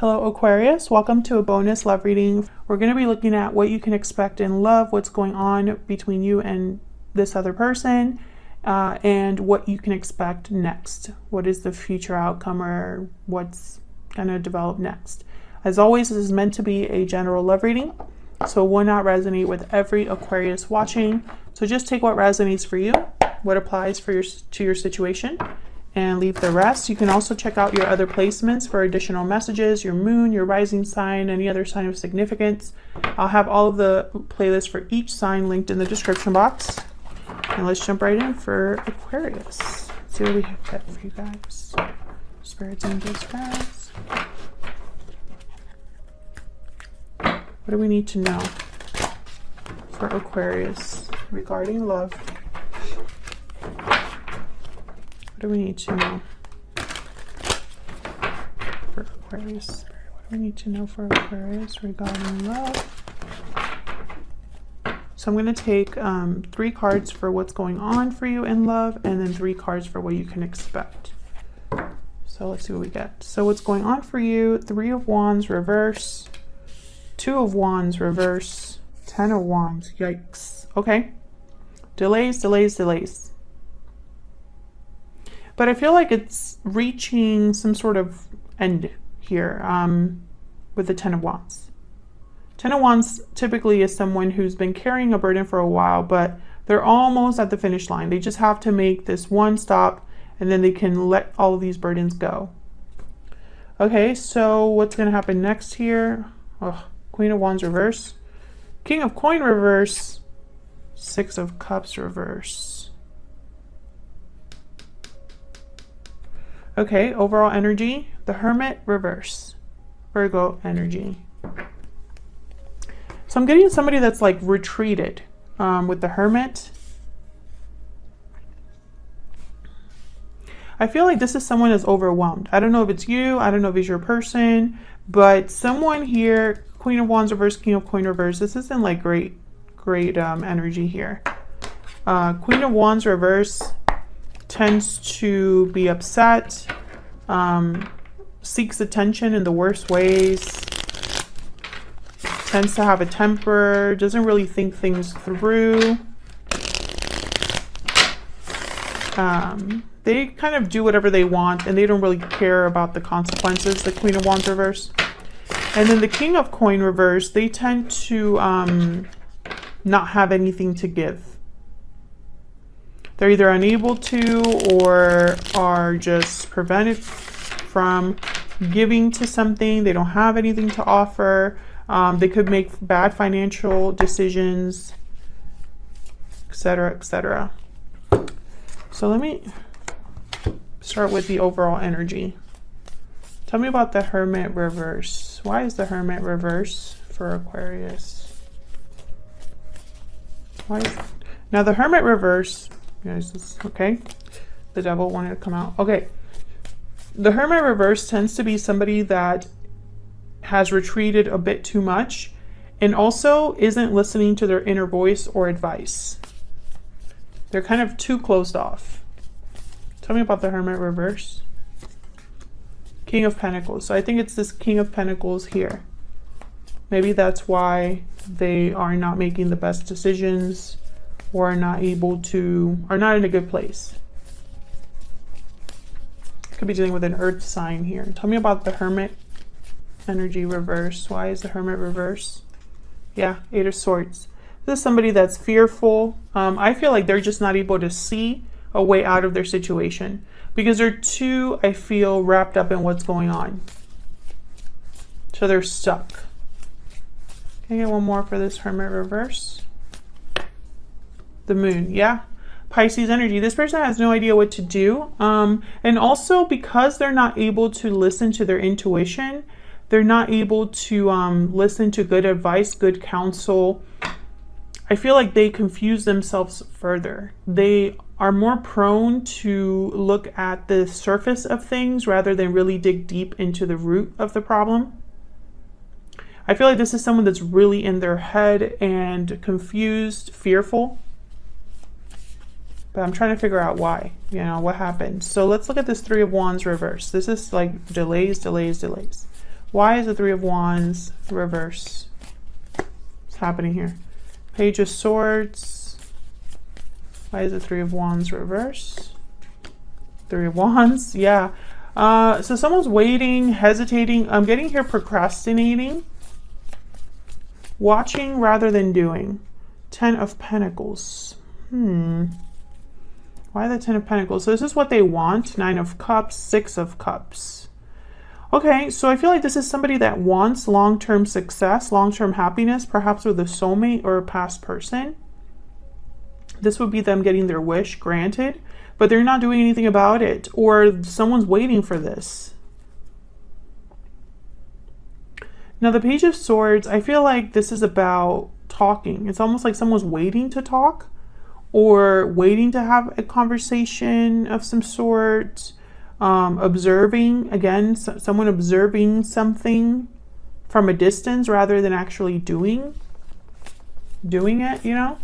Hello Aquarius, welcome to a bonus love reading. We're going to be looking at what you can expect in love, what's going on between you and this other person, and what you can expect next. What is the future outcome or what's going to develop next. As always, this is meant to be a general love reading, so it will not resonate with every Aquarius watching. So just take what resonates for you, what applies for your situation, and leave the rest. You can also check out your other placements for additional messages, your moon, your rising sign, any other sign of significance. I'll have all of the playlists for each sign linked in the description box. And let's jump right in for Aquarius. Let's see what we have got for you guys. Spirits, angels, guys. What do we need to know for Aquarius regarding love? What do we need to know for Aquarius? What do we need to know for Aquarius regarding love? So I'm going to take 3 cards for what's going on for you in love, and then 3 cards for what you can expect. So let's see what we get. So what's going on for you: 3 of Wands reverse, 2 of Wands reverse, 10 of Wands. Yikes. Okay. Delays. But I feel like it's reaching some sort of end here with the 10 of Wands. 10 of Wands typically is someone who's been carrying a burden for a while, but they're almost at the finish line. They just have to make this one stop, and then they can let all of these burdens go. Okay, so what's going to happen next here? Oh, Queen of Wands reverse. King of Coin reverse. 6 of Cups reverse. Okay, overall energy, the Hermit reverse, Virgo energy. So I'm getting somebody that's like retreated with the Hermit. I feel like this is someone that's overwhelmed. I don't know if it's you, I don't know if it's your person, but someone here, Queen of Wands reverse, King of Coin reverse, this isn't like great energy here. Queen of Wands reverse tends to be upset, seeks attention in the worst ways, tends to have a temper, doesn't really think things through. They kind of do whatever they want and they don't really care about the consequences, the Queen of Wands reverse. And then the King of Coin reverse, they tend to not have anything to give. They're either unable to or are just prevented from giving to something. They don't have anything to offer. They could make bad financial decisions, etc., etc. So let me start with the overall energy. Tell me about the Hermit reverse. Why is the Hermit reverse for Aquarius? Now the Hermit reverse, guys, okay, the devil wanted to come out. Okay, the Hermit reverse tends to be somebody that has retreated a bit too much and also isn't listening to their inner voice or advice. They're kind of too closed off. Tell me about the Hermit reverse. King of Pentacles. So I think it's this King of Pentacles here. Maybe that's why they are not making the best decisions, or are not able to, are not in a good place. Could be dealing with an earth sign here. Tell me about the Hermit energy reverse. Why is the Hermit reverse? Yeah, 8 of Swords. This is somebody that's fearful. I feel like they're just not able to see a way out of their situation because they're too, I feel, wrapped up in what's going on. So they're stuck. Can I get one more for this Hermit reverse? The Moon, yeah. Pisces energy. This person has no idea what to do. And also because they're not able to listen to their intuition, they're not able to listen to good advice, good counsel. I feel like they confuse themselves further. They are more prone to look at the surface of things rather than really dig deep into the root of the problem. I feel like this is someone that's really in their head and confused, fearful. But I'm trying to figure out why, you know, what happened. So let's look at this 3 of Wands reverse. This is like delays. Why is the Three of Wands reverse? What's happening here? Page of Swords. Why is the Three of Wands reverse? Three of Wands, yeah. So someone's waiting, hesitating. I'm getting here procrastinating. Watching rather than doing. Ten of Pentacles. Why the Ten of Pentacles? So this is what they want. Nine of Cups, Six of Cups. Okay, so I feel like this is somebody that wants long-term success, long-term happiness, perhaps with a soulmate or a past person. This would be them getting their wish granted, but they're not doing anything about it, or someone's waiting for this. Now, the Page of Swords, I feel like this is about talking. It's almost like someone's waiting to talk or waiting to have a conversation of some sort. Observing, again, someone observing something from a distance rather than actually doing it, you know?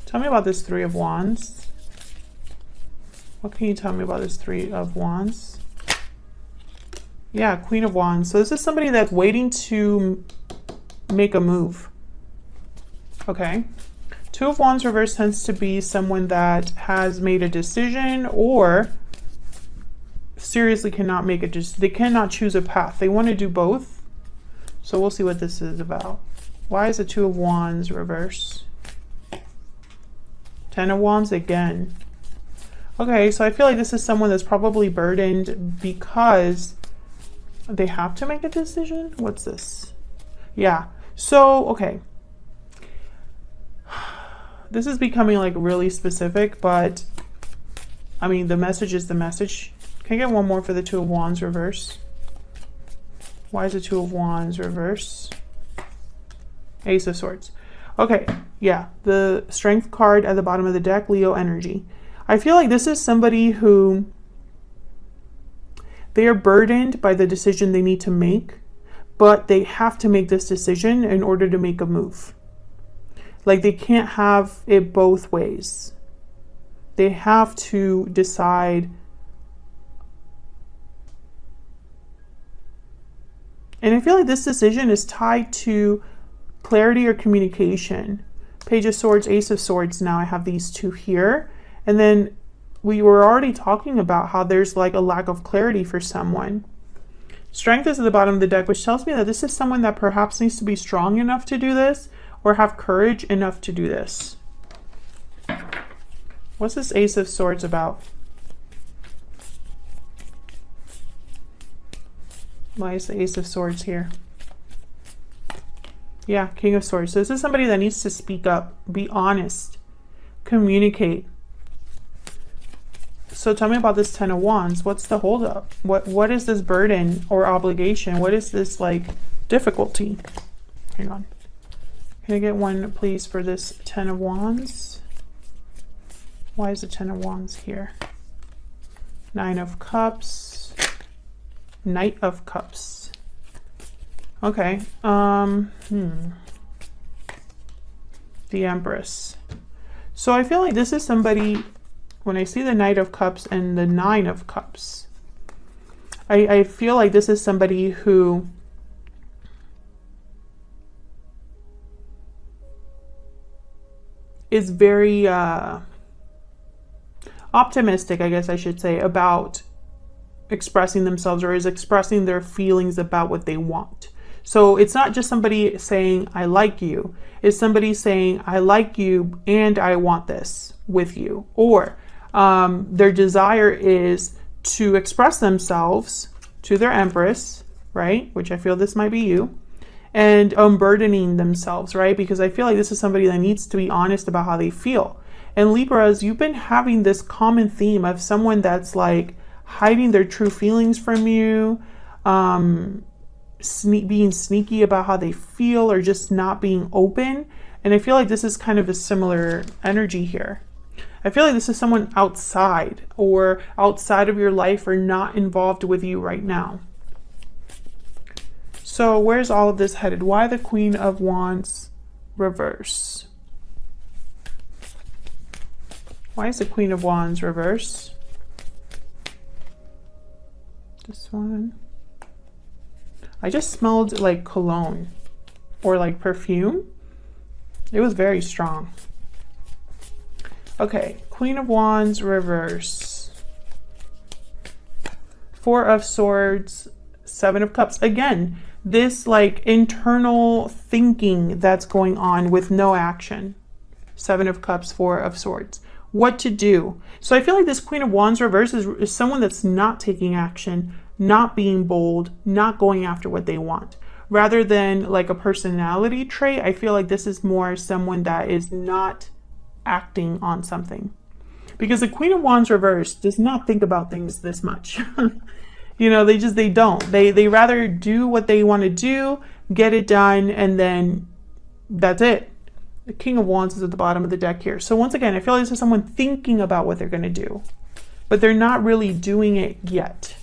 Tell me about this Three of Wands. What can you tell me about this Three of Wands? Yeah, Queen of Wands. So this is somebody that's waiting to make a move. Okay. Two of Wands reverse tends to be someone that has made a decision or seriously cannot make it. They cannot choose a path. They want to do both. So we'll see what this is about. Why is the Two of Wands reverse? Ten of Wands again. Okay, so I feel like this is someone that's probably burdened because they have to make a decision. What's this? Yeah. So, okay. This is becoming like really specific, but I mean, the message is the message. Can I get one more for the Two of Wands reverse? Why is the Two of Wands reverse? Ace of Swords. Okay, yeah, the Strength card at the bottom of the deck, Leo energy. I feel like this is somebody who they are burdened by the decision they need to make, but they have to make this decision in order to make a move. Like they can't have it both ways. They have to decide. And I feel like this decision is tied to clarity or communication. Page of Swords, Ace of Swords. Now I have these two here. And then we were already talking about how there's like a lack of clarity for someone. Strength is at the bottom of the deck, which tells me that this is someone that perhaps needs to be strong enough to do this, or have courage enough to do this. What's this Ace of Swords about? Why is the Ace of Swords here? Yeah, King of Swords. So this is somebody that needs to speak up, be honest, communicate. So tell me about this Ten of Wands. What's the holdup? What is this burden or obligation? What is this like difficulty? Hang on. Can I get one, please, for this Ten of Wands? Why is the Ten of Wands here? Nine of Cups. Knight of Cups. Okay. The Empress. So I feel like this is somebody, when I see the Knight of Cups and the Nine of Cups, I feel like this is somebody who is very optimistic, I guess I should say, about expressing themselves, or is expressing their feelings about what they want. So it's not just somebody saying, I like you. It's somebody saying, I like you and I want this with you. Or their desire is to express themselves to their Empress, right? Which I feel this might be you. And unburdening themselves, right? Because I feel like this is somebody that needs to be honest about how they feel. And Libras, you've been having this common theme of someone that's like hiding their true feelings from you, being sneaky about how they feel, or just not being open. And I feel like this is kind of a similar energy here. I feel like this is someone outside of your life, or not involved with you right now. So where's all of this headed? Why the Queen of Wands reverse? Why is the Queen of Wands reverse? This one. I just smelled like cologne or like perfume. It was very strong. Okay, Queen of Wands reverse. Four of Swords, Seven of Cups. Again, this like internal thinking that's going on with no action. Seven of Cups, Four of Swords. What to do? So I feel like this Queen of Wands reverse is someone that's not taking action, not being bold, not going after what they want. Rather than like a personality trait, I feel like this is more someone that is not acting on something. Because the Queen of Wands reverse does not think about things this much. You know, they don't. They rather do what they want to do, get it done, and then that's it. The King of Wands is at the bottom of the deck here. So once again, I feel like this is someone thinking about what they're going to do, but they're not really doing it yet.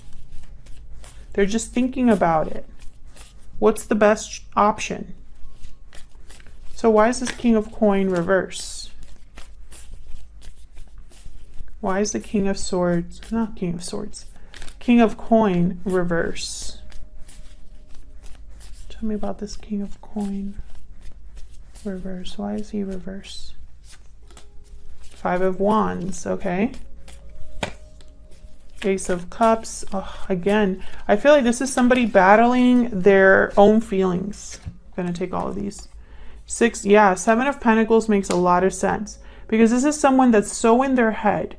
They're just thinking about it. What's the best option? So why is this King of Coin reverse? Why is the King of Swords, not King of Swords, King of Coin reverse? Tell me about this King of Coin reverse. Why is he reverse? Five of Wands, okay. Ace of Cups. Oh, again, I feel like this is somebody battling their own feelings. I'm gonna take all of these. Six, yeah, Seven of Pentacles makes a lot of sense because this is someone that's so in their head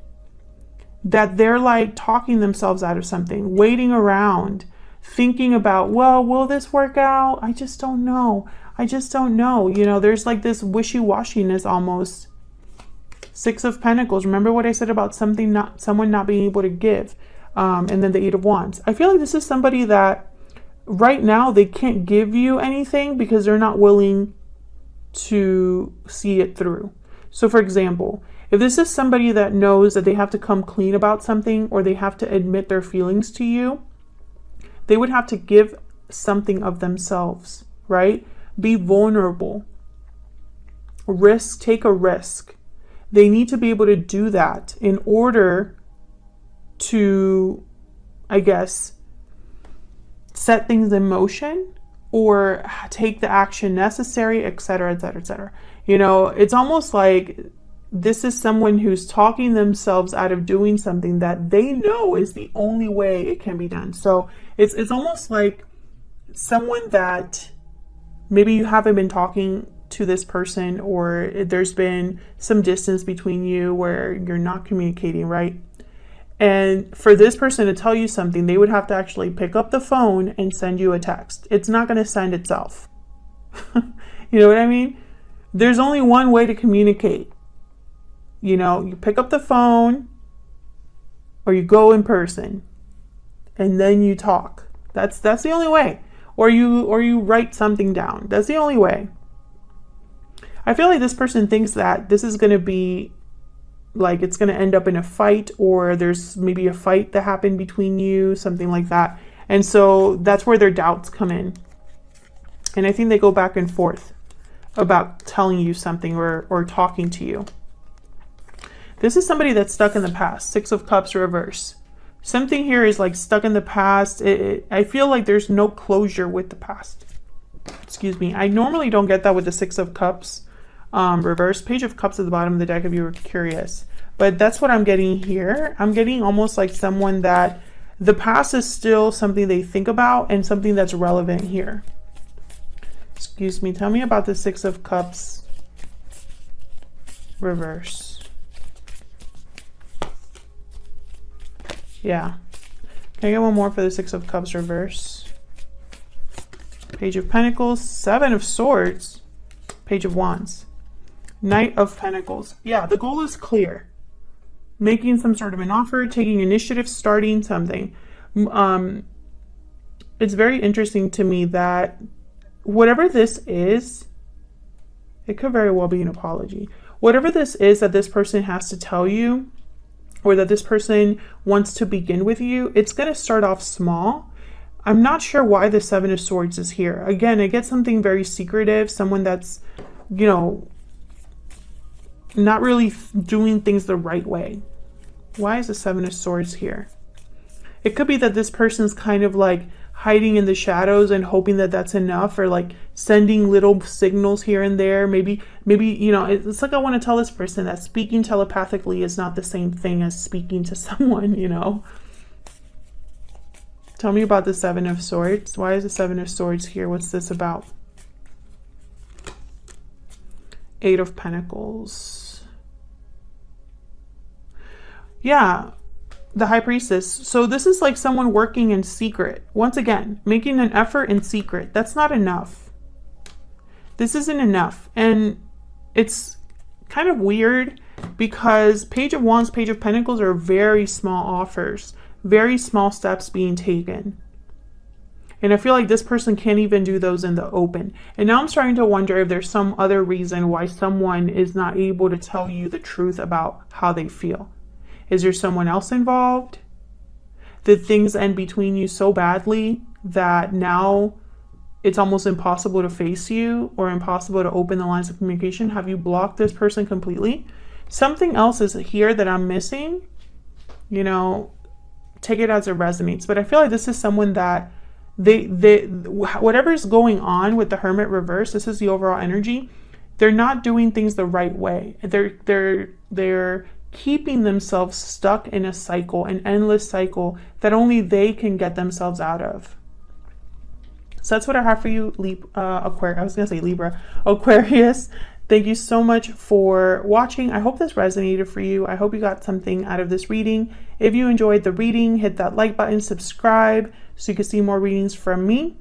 that they're like talking themselves out of something, waiting around, thinking about, well, will this work out? I just don't know. I just don't know. You know, there's like this wishy-washiness almost. Six of Pentacles. Remember what I said about someone not being able to give. And then the Eight of Wands. I feel like this is somebody that right now they can't give you anything because they're not willing to see it through. So for example, if this is somebody that knows that they have to come clean about something or they have to admit their feelings to you, they would have to give something of themselves, right? Be vulnerable. Take a risk. They need to be able to do that in order to, I guess, set things in motion or take the action necessary, etc., etc., etc. You know, it's almost like this is someone who's talking themselves out of doing something that they know is the only way it can be done. So it's almost like someone that maybe you haven't been talking to this person, or there's been some distance between you where you're not communicating, right? And for this person to tell you something, they would have to actually pick up the phone and send you a text. It's not going to send itself. You know what I mean? There's only one way to communicate. You know, you pick up the phone or you go in person and then you talk. That's the only way. Or you write something down. That's the only way. I feel like this person thinks that this is going to be like it's going to end up in a fight, or there's maybe a fight that happened between you, something like that. And so that's where their doubts come in. And I think they go back and forth about telling you something or talking to you. This is somebody that's stuck in the past. Six of Cups reverse. Something here is like stuck in the past. I feel like there's no closure with the past. Excuse me. I normally don't get that with the Six of Cups reverse. Page of Cups at the bottom of the deck if you were curious. But that's what I'm getting here. I'm getting almost like someone that the past is still something they think about and something that's relevant here. Excuse me. Tell me about the Six of Cups reverse. Yeah. Can I get one more for the Six of Cups reverse? Page of Pentacles, Seven of Swords, Page of Wands, Knight of Pentacles. Yeah, the goal is clear. Making some sort of an offer, taking initiative, starting something. It's very interesting to me that whatever this is, it could very well be an apology. Whatever this is that this person has to tell you, or that this person wants to begin with you, it's going to start off small. I'm not sure why the Seven of Swords is here. Again, I get something very secretive, someone that's, you know, not really doing things the right way. Why is the Seven of Swords here? It could be that this person's kind of like hiding in the shadows and hoping that that's enough, or like sending little signals here and there. Maybe, you know, it's like I want to tell this person that speaking telepathically is not the same thing as speaking to someone, you know. Tell me about the Seven of Swords. Why is the Seven of Swords here? What's this about? Eight of Pentacles. Yeah, the High Priestess. So this is like someone working in secret. Once again, making an effort in secret. That's not enough. This isn't enough. And it's kind of weird because Page of Wands, Page of Pentacles are very small offers. Very small steps being taken. And I feel like this person can't even do those in the open. And now I'm starting to wonder if there's some other reason why someone is not able to tell you the truth about how they feel. Is there someone else involved? Did things end between you so badly that now it's almost impossible to face you or impossible to open the lines of communication? Have you blocked this person completely? Something else is here that I'm missing. You know, take it as it resonates. But I feel like this is someone that whatever's going on with the Hermit reverse, this is the overall energy. They're not doing things the right way. They're keeping themselves stuck in a cycle, an endless cycle that only they can get themselves out of. So that's what I have for you, Aquarius. I was gonna say Libra, Aquarius. Thank you so much for watching. I hope this resonated for you. I hope you got something out of this reading. If you enjoyed the reading, hit that like button, subscribe so you can see more readings from me.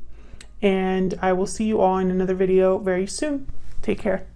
And I will see you all in another video very soon. Take care.